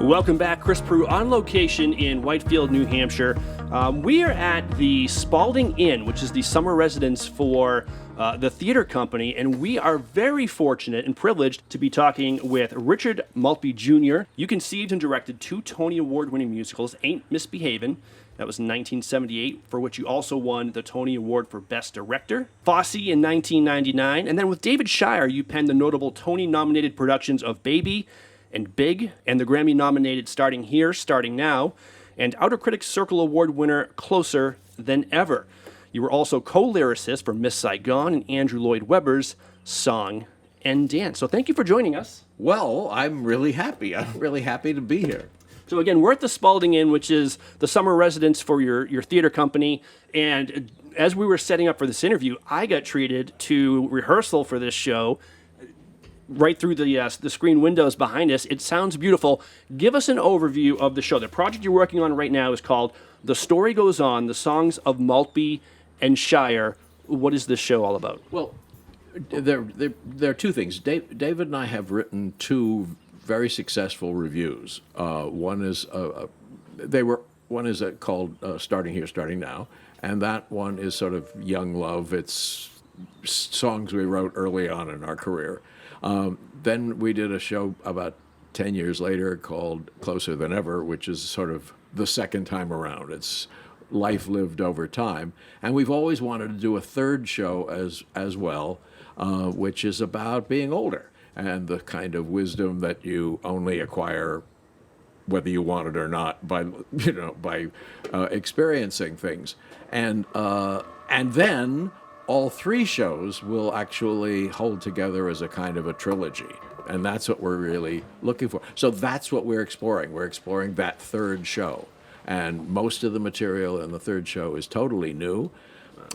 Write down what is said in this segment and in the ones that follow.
Welcome back. Chris Prue on location in Whitefield, New Hampshire. We are at the Spalding Inn, which is the summer residence for the theater company, and we are very fortunate and privileged to be talking with Richard Maltby Jr. You conceived and directed 2 Tony Award-winning musicals, Ain't Misbehavin', that was in 1978, for which you also won the Tony Award for Best Director. Fosse in 1999, and then with David Shire, you penned the notable Tony-nominated productions of Baby and Big, and the Grammy-nominated Starting Here, Starting Now, and Outer Critics Circle Award winner Closer Than Ever. You were also co-lyricist for Miss Saigon and Andrew Lloyd Webber's Song and Dance. So thank you for joining us. Well, I'm really happy. I'm really happy to be here. So again, we're at the Spalding Inn, which is the summer residence for your theater company. And as we were setting up for this interview, I got treated to rehearsal for this show right through the screen windows behind us. It sounds beautiful. Give us an overview of the show. The project you're working on right now is called The Story Goes On, The Songs of Maltby and Shire. What is this show all about? Well, there are two things. David and I have written 2 very successful revues. One is called Starting Here, Starting Now, and that one is sort of young love. It's songs we wrote early on in our career. Then we did a show about 10 years later called Closer Than Ever, which is sort of the second time around. It's life lived over time. And we've always wanted to do a third show as well, which is about being older and the kind of wisdom that you only acquire whether you want it or not by experiencing things. And then all 3 shows will actually hold together as a kind of a trilogy. And that's what we're really looking for. So that's what we're exploring. We're exploring that third show. And most of the material in the third show is totally new.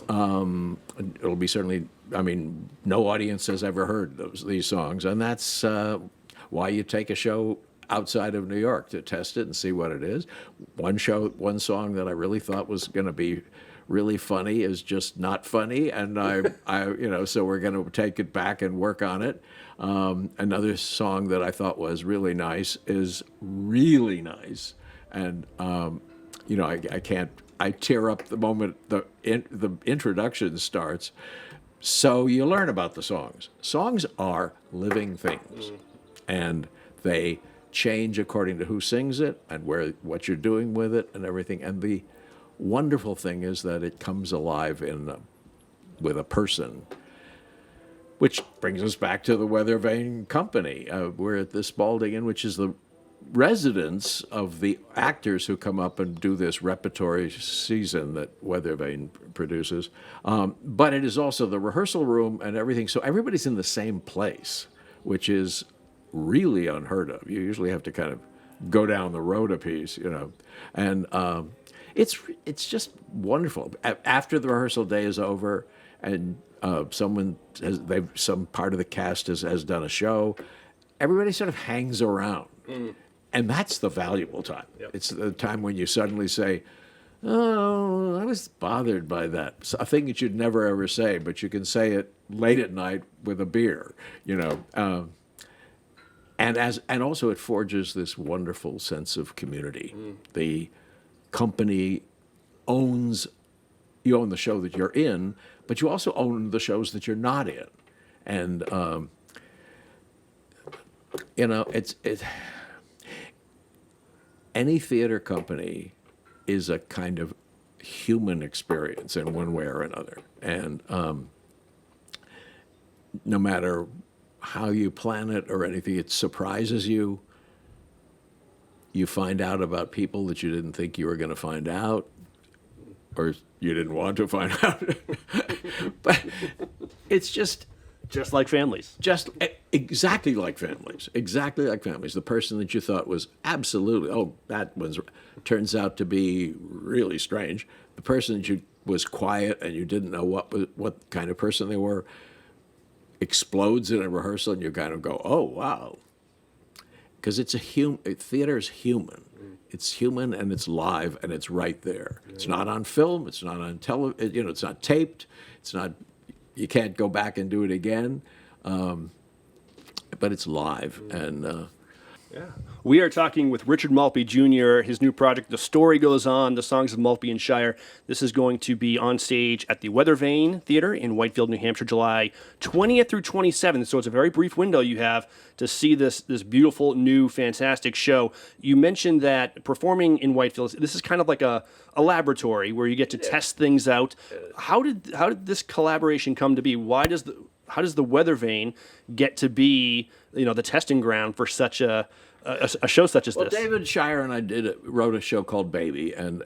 It'll be certainly, no audience has ever heard these songs. And that's why you take a show outside of New York to test it and see what it is. One song that I really thought was going to be really funny is just not funny, and so we're going to take it back and work on it. Another song that I thought was really nice is really nice, and I tear up the moment the introduction starts. So you learn about the songs. Songs are living things, and they change according to who sings it and what you're doing with it and everything. And the wonderful thing is that it comes alive with a person, which brings us back to the Weathervane company. We're at the Spalding Inn, which is the residence of the actors who come up and do this repertory season that Weathervane produces. But it is also the rehearsal room and everything. So everybody's in the same place, which is really unheard of. You usually have to kind of go down the road a piece, and it's just wonderful. After the rehearsal day is over, and some part of the cast has done a show, everybody sort of hangs around, and that's the valuable time. Yep. It's the time when you suddenly say, "Oh, I was bothered by that." It's a thing that you'd never ever say, but you can say it late at night with a beer, And also it forges this wonderful sense of community. The company you own the show that you're in, but you also own the shows that you're not in. And, any theater company is a kind of human experience in one way or another. And no matter how you plan it or anything, it surprises you. You find out about people that you didn't think you were going to find out, or you didn't want to find out. But it's just like families. Just exactly like families. Exactly like families. The person that you thought was absolutely, turns out to be really strange. The person that was quiet and you didn't know what kind of person they were explodes in a rehearsal, and you kind of go, "Oh, wow." Because theater is human. It's human, and it's live, and it's right there. It's not on film. It's not on television. It's not taped. It's not. You can't go back and do it again. But it's live, and Yeah. We are talking with Richard Maltby Jr., his new project, The Story Goes On, The Songs of Maltby and Shire. This is going to be on stage at the Weathervane Theater in Whitefield, New Hampshire, July 20th through 27th. So it's a very brief window you have to see this beautiful, new, fantastic show. You mentioned that performing in Whitefield, this is kind of like a laboratory where you get to test things out. How did this collaboration come to be? How does the Weathervane get to be, the testing ground for such a show such as this? David Shire and I wrote a show called Baby, and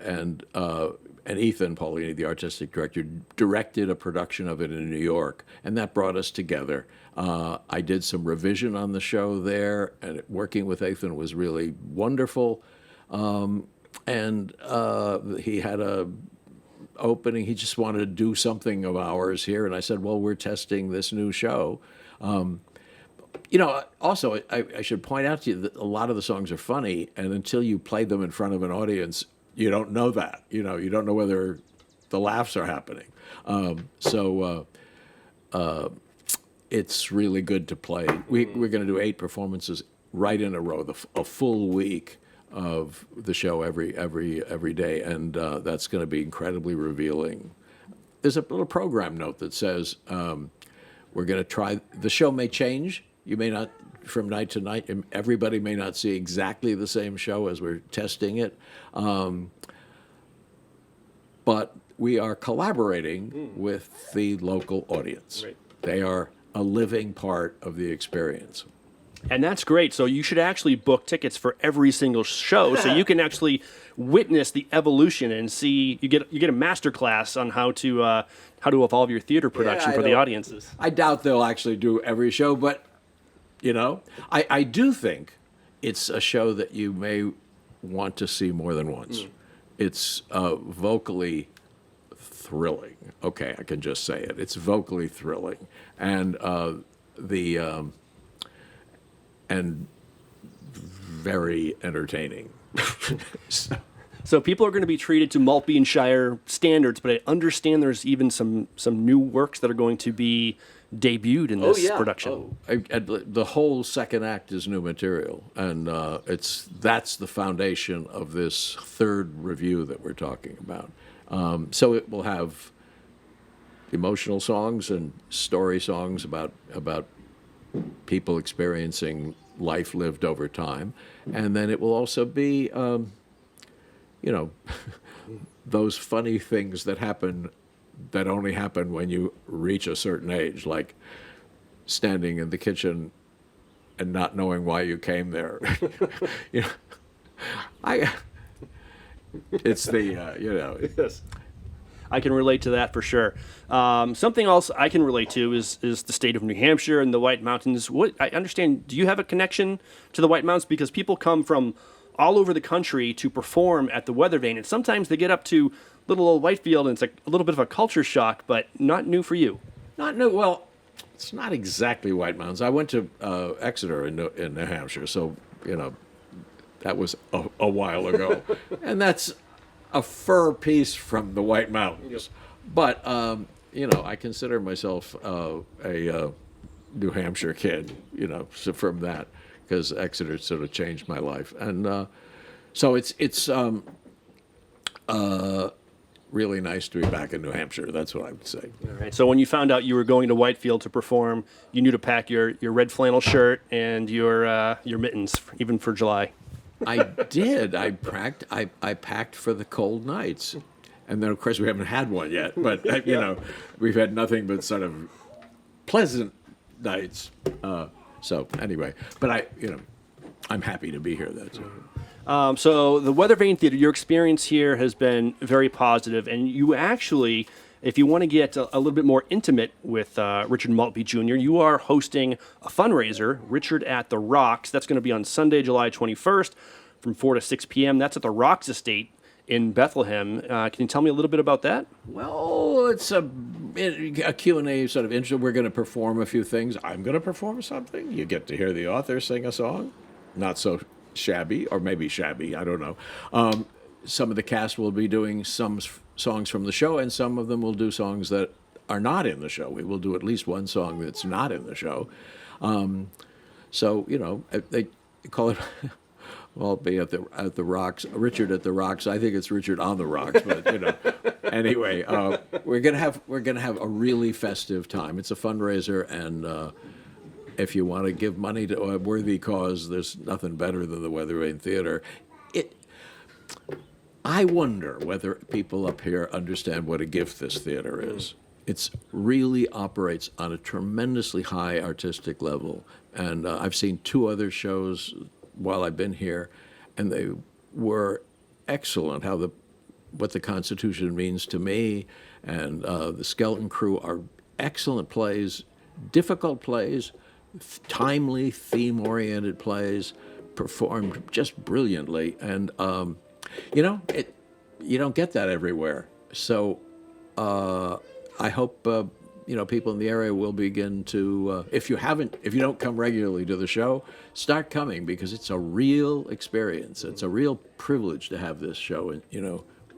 Ethan Paulini, the artistic director, directed a production of it in New York, and that brought us together. I did some revision on the show there, and working with Ethan was really wonderful. And he had a opening. He just wanted to do something of ours here, and I said, well, we're testing this new show. Also, I should point out to you that a lot of the songs are funny, and until you play them in front of an audience, you don't know that. You don't know whether the laughs are happening. It's really good to play. We're going to do 8 performances right in a row, a full week of the show every day, and that's going to be incredibly revealing. There's a little program note that says we're going to try. The show may change. You may not, from night to night. Everybody may not see exactly the same show as we're testing it, but we are collaborating with the local audience. Right. They are a living part of the experience. And that's great. So you should actually book tickets for every single show, so you can actually witness the evolution and see. You get a master class on how to evolve your theater production for the audiences. I doubt they'll actually do every show, but I do think it's a show that you may want to see more than once. It's vocally thrilling. Okay, I can just say it. It's vocally thrilling, and and very entertaining. So people are going to be treated to Maltby and Shire standards, but I understand there's even some new works that are going to be debuted in this production. The whole second act is new material, and that's the foundation of this third revue that we're talking about. So it will have emotional songs and story songs about people experiencing life lived over time, and then it will also be, those funny things that only happen when you reach a certain age, like standing in the kitchen and not knowing why you came there. It's the Yes. I can relate to that for sure. Something else I can relate to is the state of New Hampshire and the White Mountains. What I understand, do you have a connection to the White Mountains? Because people come from all over the country to perform at the Weathervane, and sometimes they get up to little old Whitefield, and it's like a little bit of a culture shock, but not new for you. Not new. Well, it's not exactly White Mountains. I went to Exeter in New Hampshire, so that was a while ago, and that's a fur piece from the White Mountains. But I consider myself a New Hampshire kid, so from that, because Exeter sort of changed my life, and so it's really nice to be back in New Hampshire. That's what I would say. All right. So when you found out you were going to Whitefield to perform, you knew to pack your red flannel shirt and your mittens, even for July. I did. I packed for the cold nights, and then of course we haven't had one yet. But we've had nothing but sort of pleasant nights. So anyway, but I'm happy to be here. That's it. So the Weathervane Theater, your experience here has been very positive, and you actually, if you want to get a little bit more intimate with Richard Maltby Jr., you are hosting a fundraiser, Richard at the Rocks. That's going to be on Sunday, July 21st from 4 to 6 p.m. That's at the Rocks Estate in Bethlehem. Can you tell me a little bit about that? Well, it's a Q&A sort of intro. We're going to perform a few things. I'm going to perform something. You get to hear the author sing a song. Not so shabby, or maybe shabby, I don't know. Some of the cast will be doing some songs from the show, and some of them will do songs that are not in the show. We will do at least one song that's not in the show. So, call it Maltby at the Rocks, Richard at the Rocks. I think it's Richard on the Rocks, but Anyway, we're gonna have a really festive time. It's a fundraiser, and if you want to give money to a worthy cause, there's nothing better than the Weathervane Theater. I wonder whether people up here understand what a gift this theater is. It really operates on a tremendously high artistic level, and I've seen 2 other shows while I've been here, and they were excellent. What the Constitution means to me, and the Skeleton Crew are excellent plays, difficult plays, timely, theme-oriented plays, performed just brilliantly, and you don't get that everywhere. So I hope people in the area will begin to. If you don't come regularly to the show, start coming, because it's a real experience. It's a real privilege to have this show,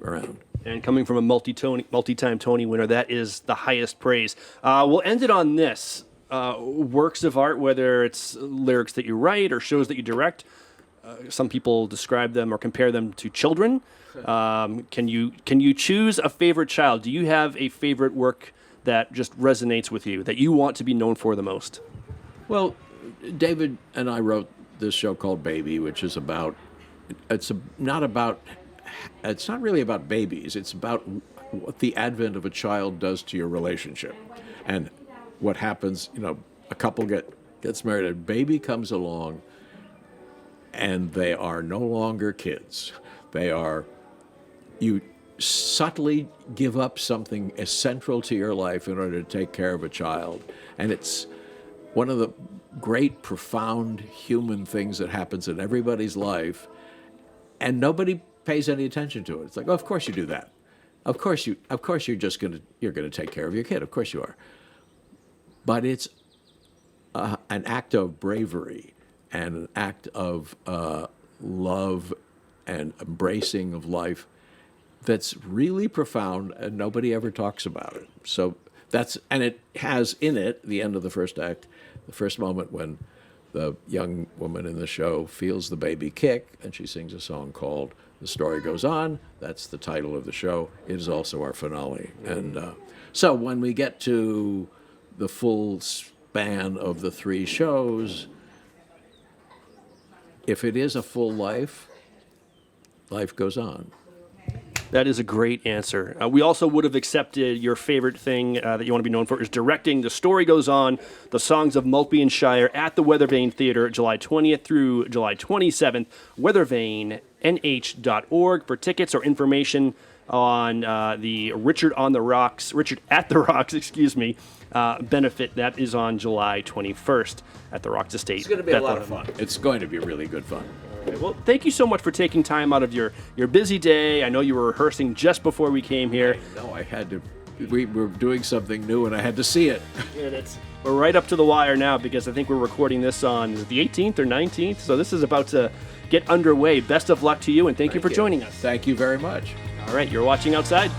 around. And coming from a multi-time Tony winner, that is the highest praise. We'll end it on this: works of art, whether it's lyrics that you write or shows that you direct. Some people describe them or compare them to children. Can you choose a favorite child? Do you have a favorite work that just resonates with you, that you want to be known for the most? Well, David and I wrote this show called Baby, which is it's not really about babies. It's about what the advent of a child does to your relationship, and what happens. A couple gets married, a baby comes along, and they are no longer kids. You subtly give up something as central to your life in order to take care of a child. And it's one of the great, profound human things that happens in everybody's life, and nobody pays any attention to it. It's like, oh, of course you do that. Of course you're gonna take care of your kid. Of course you are. But it's an act of bravery and an act of love and embracing of life that's really profound, and nobody ever talks about it. So it has in it the end of the first act, the first moment when the young woman in the show feels the baby kick, and she sings a song called "The Story Goes On." That's the title of the show. It is also our finale. And so when we get to the full span of the 3 shows, if it is a full life, life goes on. That is a great answer. We also would have accepted your favorite thing that you want to be known for is directing. The Story Goes On, the songs of Maltby Shire at the Weathervane Theater, July 20th through July 27th. WeathervaneNH.org for tickets or information on the Richard at the Rocks, benefit that is on July 21st at the Rocks Estate. It's going to be a lot of fun. It's going to be really good fun. Well, thank you so much for taking time out of your busy day. I know you were rehearsing just before we came here. No, I had to. We were doing something new, and I had to see it. We're right up to the wire now, because I think we're recording this on the 18th or 19th, so this is about to get underway. Best of luck to you, and thank you for joining us. Thank you very much. All right, you're watching Outside.